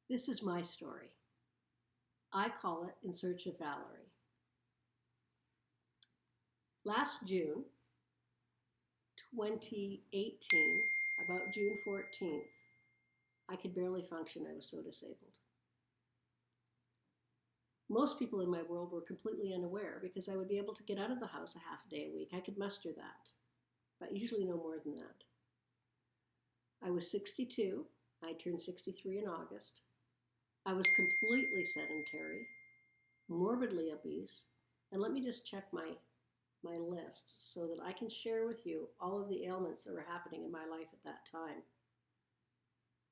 This is my story. I call it In Search of Valerie. Last June 2018, about June 14th, I could barely function. I was so disabled. Most people in my world were completely unaware because I would be able to get out of the house a half a day a week. I could muster that, but usually no more than that. I was 62. I turned 63 in August. I was completely sedentary, morbidly obese, and let me just check my list so that I can share with you all of the ailments that were happening in my life at that time.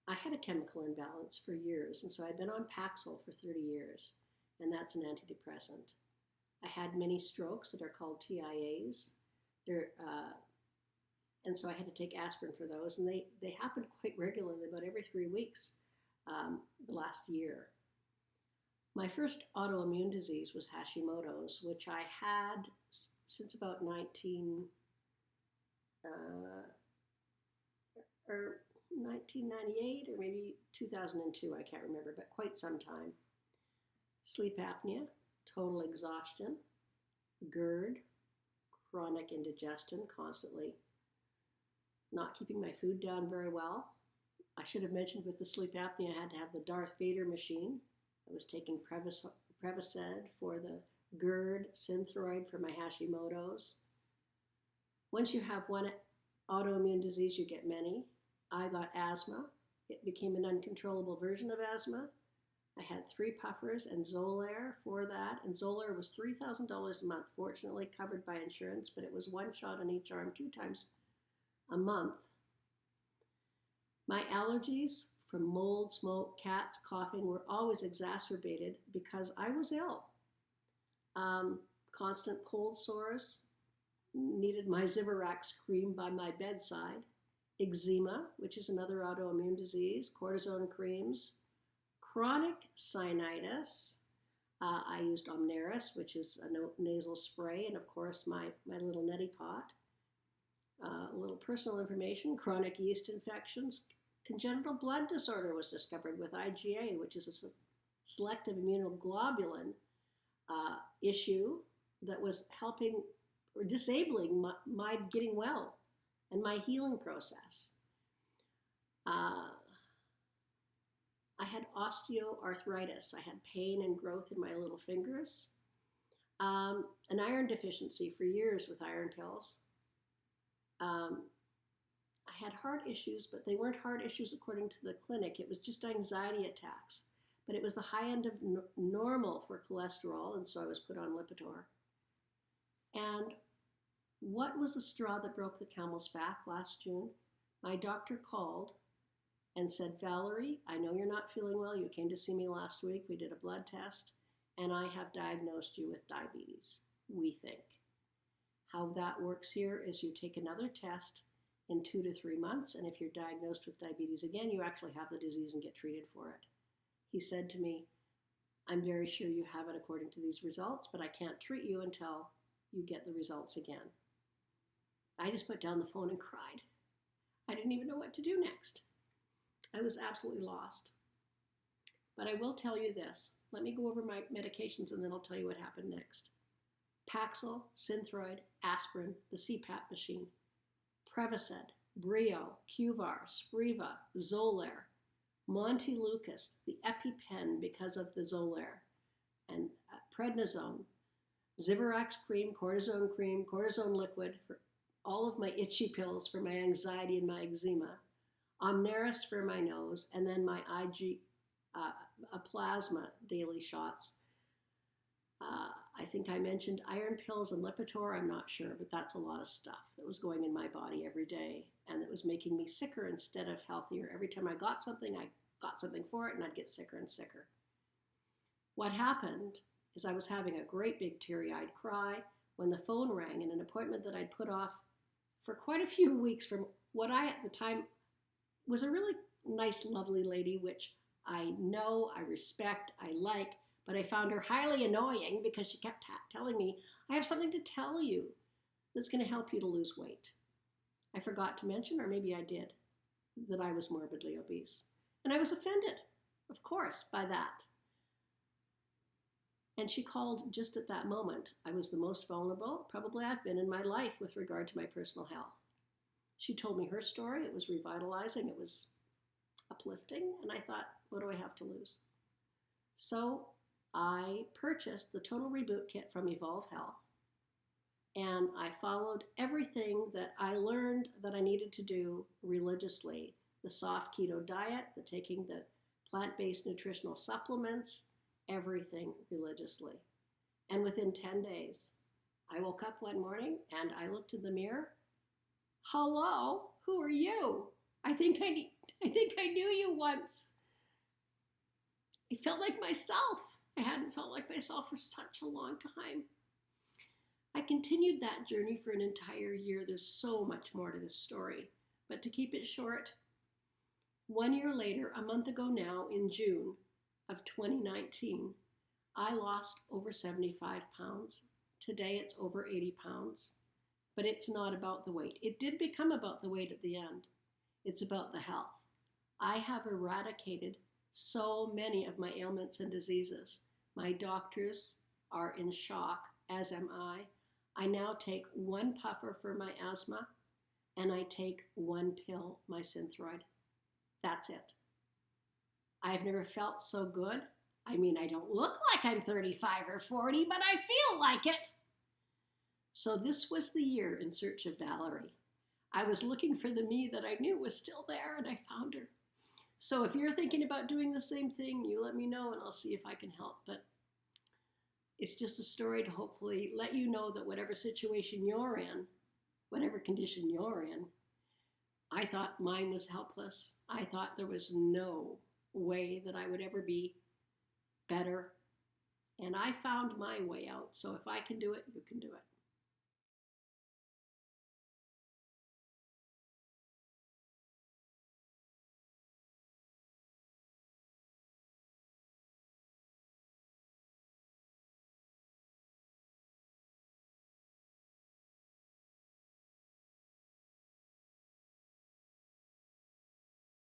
I had a chemical imbalance for years, and so I'd been on Paxil for 30 years, and that's an antidepressant. I had many strokes that are called TIAs. And so I had to take aspirin for those, and they happened quite regularly, about every 3 weeks, the last year. My first autoimmune disease was Hashimoto's, which I had since about 1998 or maybe 2002, I can't remember, but quite some time. Sleep apnea, total exhaustion, GERD, chronic indigestion, constantly not keeping my food down very well. I should have mentioned with the sleep apnea, I had to have the Darth Vader machine. I was taking Prevacid for the GERD, Synthroid for my Hashimoto's. Once you have one autoimmune disease, you get many. I got asthma. It became an uncontrollable version of asthma. I had 3 puffers and Xolair for that, and Xolair was $3,000 a month, fortunately covered by insurance, but it was 1 shot on each arm 2 times a month. My allergies from mold, smoke, cats, coughing were always exacerbated because I was ill. Constant cold sores, needed my Zivirax cream by my bedside. Eczema, which is another autoimmune disease, cortisone creams. Chronic sinusitis. I used Omneris, which is a nasal spray, and of course my little neti pot. A little personal information, chronic yeast infections. Congenital blood disorder was discovered with IgA, which is a selective immunoglobulin issue that was helping or disabling my getting well and my healing process. I had osteoarthritis. I had pain and growth in my little fingers. An iron deficiency for years with iron pills. I had heart issues, but they weren't heart issues according to the clinic. It was just anxiety attacks. But it was the high end of normal for cholesterol, and so I was put on Lipitor. And what was the straw that broke the camel's back last June? My doctor called and said, Valerie, I know you're not feeling well. You came to see me last week. We did a blood test, and I have diagnosed you with diabetes, we think. How that works here is you take another test in 2 to 3 months, and if you're diagnosed with diabetes again, you actually have the disease and get treated for it. He said to me, I'm very sure you have it according to these results, but I can't treat you until you get the results again. I just put down the phone and cried. I didn't even know what to do next. I was absolutely lost. But I will tell you this. Let me go over my medications and then I'll tell you what happened next. Paxil, Synthroid, aspirin, the CPAP machine, Prevacid, Brio, Qvar, Spriva, Xolair, Montelukast, the EpiPen because of the Xolair, and prednisone, Zivirax cream, cortisone liquid for all of my itchy pills for my anxiety and my eczema, Omneris for my nose, and then my a plasma daily shots. I think I mentioned iron pills and Lipitor. I'm not sure, but that's a lot of stuff that was going in my body every day, and that was making me sicker instead of healthier. Every time I got something for it, and I'd get sicker and sicker. What happened is I was having a great big teary-eyed cry when the phone rang in an appointment that I'd put off for quite a few weeks from what I at the time was a really nice, lovely lady, which I know, I respect, I like, but I found her highly annoying because she kept telling me, I have something to tell you that's going to help you to lose weight. I forgot to mention, or maybe I did, that I was morbidly obese. And I was offended. of course, by that. And she called just at that moment. I was the most vulnerable probably I've been in my life with regard to my personal health. She told me her story. It was revitalizing. It was uplifting. And I thought, what do I have to lose? So I purchased the Total Reboot Kit from Evolve Health. And I followed everything that I learned that I needed to do religiously. The soft keto diet, the taking the plant-based nutritional supplements, everything religiously. And within 10 days, I woke up one morning and I looked in the mirror. Hello, who are you? I think I knew you once. I felt like myself. I hadn't felt like myself for such a long time. I continued that journey for an entire year. There's so much more to this story. But to keep it short, 1 year later, a month ago now, in June of 2019, I lost over 75 pounds. Today it's over 80 pounds. But it's not about the weight. It did become about the weight at the end. It's about the health. I have eradicated so many of my ailments and diseases. My doctors are in shock, as am I. I now take one puffer for my asthma, and I take one pill, my Synthroid. That's it. I've never felt so good. I mean, I don't look like I'm 35 or 40, but I feel like it. So this was the year in search of Valerie. I was looking for the me that I knew was still there, and I found her. So if you're thinking about doing the same thing, you let me know, and I'll see if I can help. But it's just a story to hopefully let you know that whatever situation you're in, whatever condition you're in, I thought mine was helpless. I thought there was no way that I would ever be better. And I found my way out. So if I can do it, you can do it.